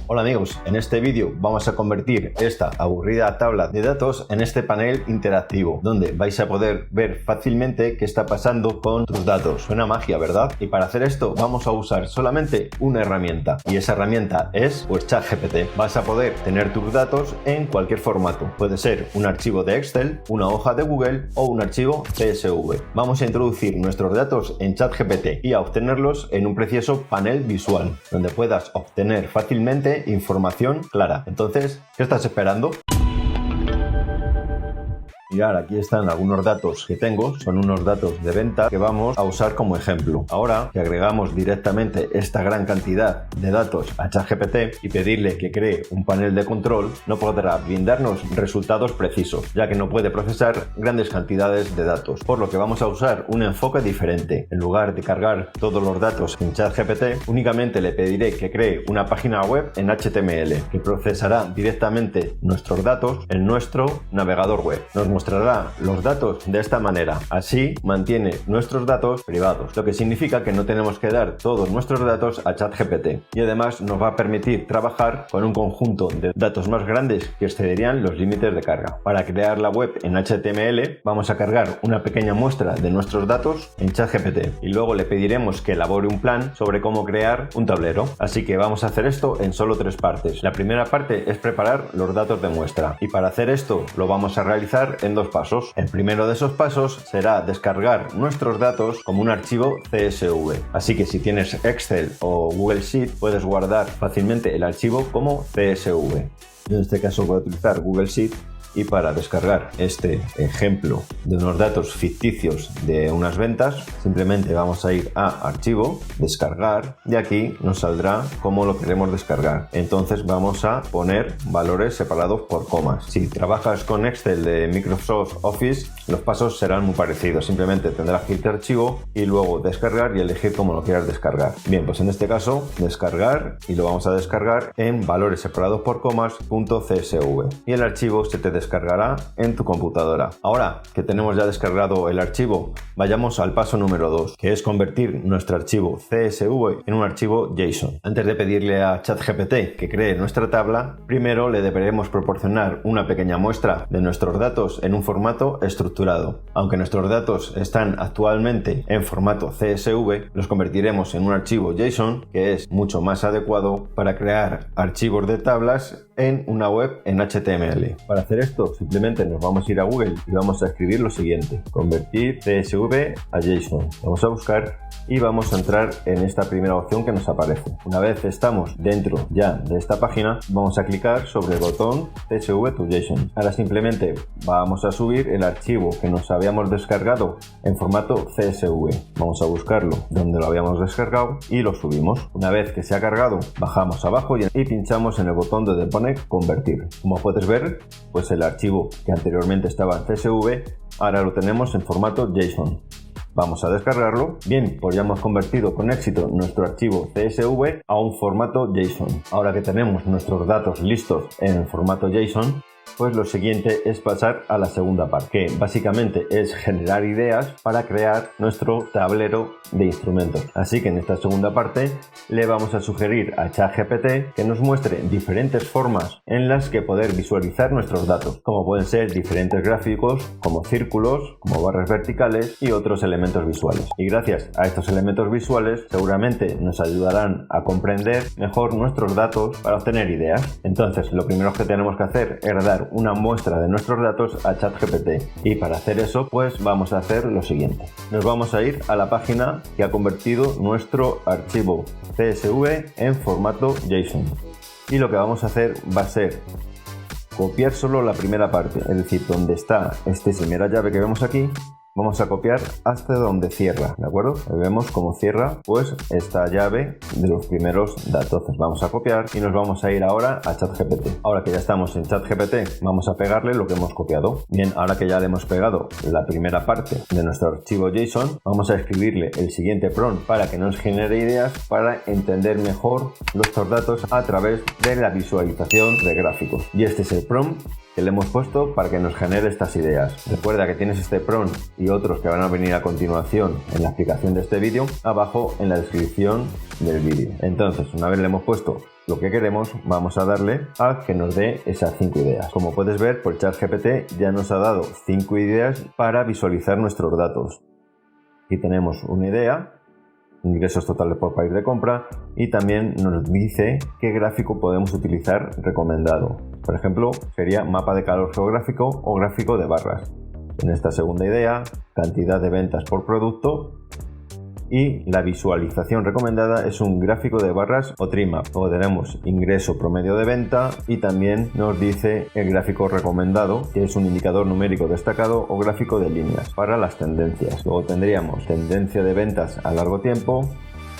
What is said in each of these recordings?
Hola amigos, en este vídeo vamos a convertir esta aburrida tabla de datos en este panel interactivo, donde vais a poder ver fácilmente qué está pasando con tus datos. Suena magia, ¿verdad? Y para hacer esto vamos a usar solamente una herramienta, y esa herramienta es pues ChatGPT. Vas a poder tener tus datos en cualquier formato. Puede ser un archivo de Excel, una hoja de Google o un archivo CSV. Vamos a introducir nuestros datos en ChatGPT y a obtenerlos en un precioso panel visual, donde puedas obtener fácilmente información clara. Entonces, ¿qué estás esperando? Mirad, aquí están algunos datos que tengo, son unos datos de venta que vamos a usar como ejemplo. Ahora que agregamos directamente esta gran cantidad de datos a ChatGPT y pedirle que cree un panel de control, no podrá brindarnos resultados precisos, ya que no puede procesar grandes cantidades de datos, por lo que vamos a usar un enfoque diferente. En lugar de cargar todos los datos en ChatGPT, únicamente le pediré que cree una página web en HTML, que procesará directamente nuestros datos en nuestro navegador web. Nos mostrará los datos de esta manera. Así mantiene nuestros datos privados, lo que significa que no tenemos que dar todos nuestros datos a ChatGPT, y además nos va a permitir trabajar con un conjunto de datos más grandes que excederían los límites de carga. Para crear la web en HTML vamos a cargar una pequeña muestra de nuestros datos en ChatGPT y luego le pediremos que elabore un plan sobre cómo crear un tablero. Así que vamos a hacer esto en solo 3 partes. La primera parte es preparar los datos de muestra, y para hacer esto lo vamos a realizar en 2 pasos. El primero de esos pasos será descargar nuestros datos como un archivo CSV. Así que si tienes Excel o Google Sheet, puedes guardar fácilmente el archivo como CSV. Yo en este caso voy a utilizar Google Sheet, y para descargar este ejemplo de unos datos ficticios de unas ventas, simplemente vamos a ir a Archivo, Descargar, y aquí nos saldrá cómo lo queremos descargar. Entonces vamos a poner valores separados por comas. Si trabajas con Excel de Microsoft Office, los pasos serán muy parecidos. Simplemente tendrás que irte a Archivo y luego Descargar y elegir cómo lo quieras descargar. Bien, pues en este caso, Descargar, y lo vamos a descargar en valores separados por comas .csv, y el archivo se te descargará en tu computadora. Ahora que tenemos ya descargado el archivo, vayamos al paso número 2, que es convertir nuestro archivo CSV en un archivo JSON. Antes de pedirle a ChatGPT que cree nuestra tabla, primero le deberemos proporcionar una pequeña muestra de nuestros datos en un formato estructurado. Aunque nuestros datos están actualmente en formato CSV, los convertiremos en un archivo JSON, que es mucho más adecuado para crear archivos de tablas en una web en HTML. Para hacer esto, simplemente nos vamos a ir a Google y vamos a escribir lo siguiente: convertir CSV a JSON. Vamos a buscar y vamos a entrar en esta primera opción que nos aparece. Una vez estamos dentro ya de esta página, vamos a clicar sobre el botón CSV to JSON. Ahora simplemente vamos a subir el archivo que nos habíamos descargado en formato CSV. Vamos a buscarlo donde lo habíamos descargado y lo subimos. Una vez que se ha cargado, bajamos abajo y pinchamos en el botón donde pone convertir. Como puedes ver, pues el archivo que anteriormente estaba en CSV ahora lo tenemos en formato JSON. Vamos a descargarlo. Bien, pues ya hemos convertido con éxito nuestro archivo CSV a un formato JSON. Ahora que tenemos nuestros datos listos en el formato JSON, pues lo siguiente es pasar a la segunda parte, que básicamente es generar ideas para crear nuestro tablero de instrumentos. Así que en esta segunda parte le vamos a sugerir a ChatGPT que nos muestre diferentes formas en las que poder visualizar nuestros datos, como pueden ser diferentes gráficos, como círculos, como barras verticales y otros elementos visuales. Y gracias a estos elementos visuales seguramente nos ayudarán a comprender mejor nuestros datos para obtener ideas. Entonces lo primero que tenemos que hacer es dar una muestra de nuestros datos a ChatGPT, y para hacer eso pues vamos a hacer lo siguiente: nos vamos a ir a la página que ha convertido nuestro archivo CSV en formato JSON, y lo que vamos a hacer va a ser copiar solo la primera parte, es decir, donde está esta primera llave que vemos aquí. Vamos a copiar hasta donde cierra, ¿de acuerdo? Ahí vemos cómo cierra pues esta llave de los primeros datos. Entonces vamos a copiar y nos vamos a ir ahora a ChatGPT. Ahora que ya estamos en ChatGPT, vamos a pegarle lo que hemos copiado. Bien, ahora que ya le hemos pegado la primera parte de nuestro archivo JSON, vamos a escribirle el siguiente prompt para que nos genere ideas para entender mejor nuestros datos a través de la visualización de gráficos. Y este es el prompt que le hemos puesto para que nos genere estas ideas. Recuerda que tienes este prompt y otros que van a venir a continuación en la explicación de este vídeo abajo en la descripción del vídeo. Entonces, una vez le hemos puesto lo que queremos, vamos a darle a que nos dé esas 5 ideas. Como puedes ver, por ChatGPT ya nos ha dado 5 ideas para visualizar nuestros datos. Aquí tenemos una idea, ingresos totales por país de compra, y también nos dice qué gráfico podemos utilizar recomendado. Por ejemplo, sería mapa de calor geográfico o gráfico de barras. En esta segunda idea, cantidad de ventas por producto, y la visualización recomendada es un gráfico de barras o trimap. Luego tenemos ingreso promedio de venta y también nos dice el gráfico recomendado, que es un indicador numérico destacado o gráfico de líneas para las tendencias. Luego tendríamos tendencia de ventas a largo tiempo,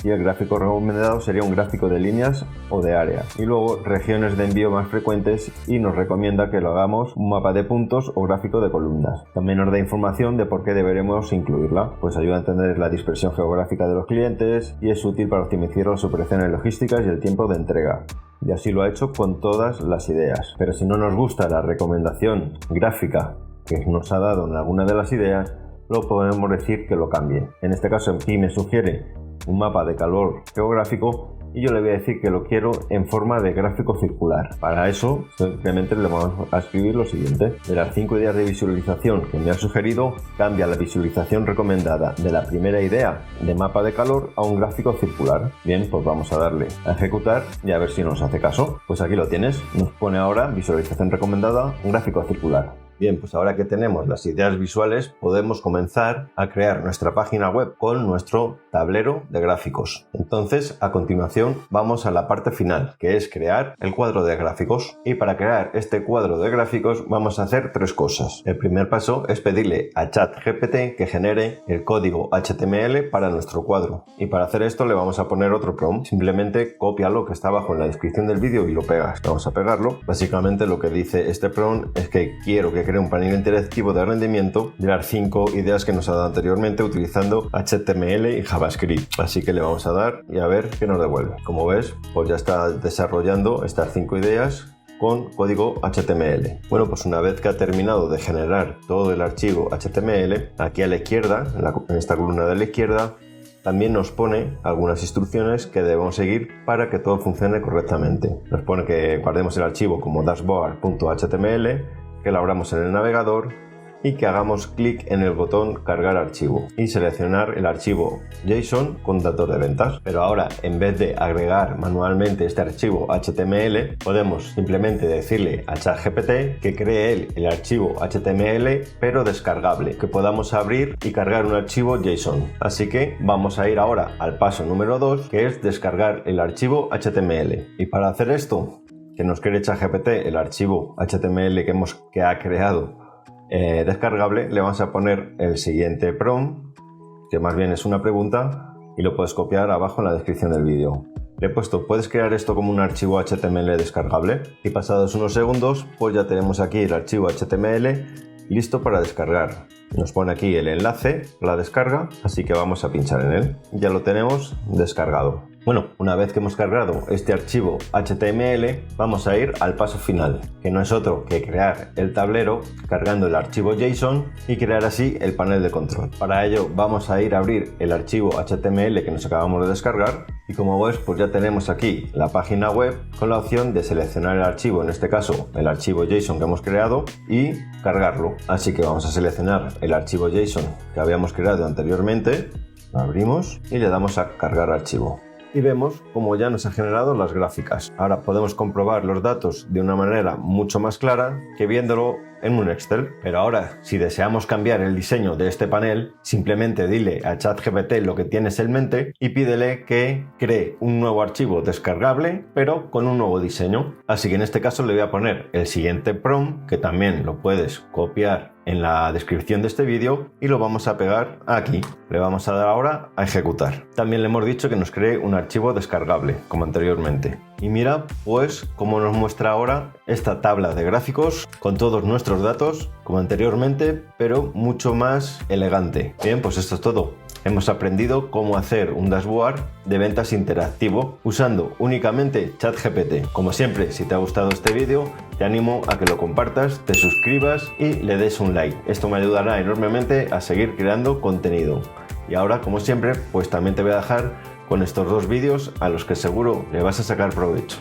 y el gráfico recomendado sería un gráfico de líneas o de área. Y luego regiones de envío más frecuentes, y nos recomienda que lo hagamos un mapa de puntos o gráfico de columnas. También nos da información de por qué deberemos incluirla, pues ayuda a entender la dispersión geográfica de los clientes y es útil para optimizar las operaciones logísticas y el tiempo de entrega. Y así lo ha hecho con todas las ideas. Pero si no nos gusta la recomendación gráfica que nos ha dado en alguna de las ideas, lo podemos decir que lo cambie. En este caso aquí me sugiere un mapa de calor geográfico y yo le voy a decir que lo quiero en forma de gráfico circular. Para eso simplemente le vamos a escribir lo siguiente: de las 5 ideas de visualización que me ha sugerido, cambia la visualización recomendada de la primera idea de mapa de calor a un gráfico circular. Bien, pues vamos a darle a ejecutar y a ver si nos hace caso. Pues aquí lo tienes, nos pone ahora visualización recomendada, un gráfico circular. Bien, pues ahora que tenemos las ideas visuales, podemos comenzar a crear nuestra página web con nuestro tablero de gráficos. Entonces, a continuación, vamos a la parte final, que es crear el cuadro de gráficos. Y para crear este cuadro de gráficos vamos a hacer 3 cosas. El primer paso es pedirle a ChatGPT que genere el código HTML para nuestro cuadro. Y para hacer esto le vamos a poner otro prompt. Simplemente copia lo que está abajo en la descripción del vídeo y lo pegas. Vamos a pegarlo. Básicamente lo que dice este prompt es que quiero que cree un panel interactivo de rendimiento de las 5 ideas que nos ha dado anteriormente utilizando HTML y JavaScript. Así que le vamos a dar y a ver qué nos devuelve. Como ves, pues ya está desarrollando estas 5 ideas con código HTML. Bueno, pues una vez que ha terminado de generar todo el archivo HTML, aquí a la izquierda, en esta columna de la izquierda, también nos pone algunas instrucciones que debemos seguir para que todo funcione correctamente. Nos pone que guardemos el archivo como dashboard.html, que lo abramos en el navegador y que hagamos clic en el botón cargar archivo y seleccionar el archivo JSON con datos de ventas. Pero ahora, en vez de agregar manualmente este archivo HTML, podemos simplemente decirle a ChatGPT que cree él el archivo HTML pero descargable, que podamos abrir y cargar un archivo JSON. Así que vamos a ir ahora al paso número 2, que es descargar el archivo HTML. Y para hacer esto, que nos cree ChatGPT el archivo HTML que ha creado descargable, le vamos a poner el siguiente prompt, que más bien es una pregunta, y lo puedes copiar abajo en la descripción del vídeo. Le he puesto: ¿puedes crear esto como un archivo HTML descargable? Y pasados unos segundos, pues ya tenemos aquí el archivo HTML listo para descargar. Nos pone aquí el enlace a la descarga, así que vamos a pinchar en él. Ya lo tenemos descargado. Bueno, una vez que hemos cargado este archivo HTML, vamos a ir al paso final, que no es otro que crear el tablero cargando el archivo JSON y crear así el panel de control. Para ello vamos a ir a abrir el archivo HTML que nos acabamos de descargar y, como ves, pues ya tenemos aquí la página web con la opción de seleccionar el archivo, en este caso el archivo JSON que hemos creado, y cargarlo. Así que vamos a seleccionar el archivo JSON que habíamos creado anteriormente, lo abrimos y le damos a cargar archivo. Y vemos cómo ya nos ha generado las gráficas. Ahora podemos comprobar los datos de una manera mucho más clara que viéndolo en un Excel. Pero ahora, si deseamos cambiar el diseño de este panel, simplemente dile a ChatGPT lo que tienes en mente y pídele que cree un nuevo archivo descargable, pero con un nuevo diseño. Así que en este caso le voy a poner el siguiente prompt, que también lo puedes copiar en la descripción de este vídeo, y lo vamos a pegar aquí. Le vamos a dar ahora a ejecutar. También le hemos dicho que nos cree un archivo descargable, como anteriormente. Y mira, pues, cómo nos muestra ahora esta tabla de gráficos con todos nuestros datos, como anteriormente, pero mucho más elegante. Bien, pues esto es todo. Hemos aprendido cómo hacer un dashboard de ventas interactivo usando únicamente ChatGPT. Como siempre, si te ha gustado este vídeo, te animo a que lo compartas, te suscribas y le des un like. Esto me ayudará enormemente a seguir creando contenido. Y ahora, como siempre, pues también te voy a dejar con estos 2 vídeos a los que seguro le vas a sacar provecho.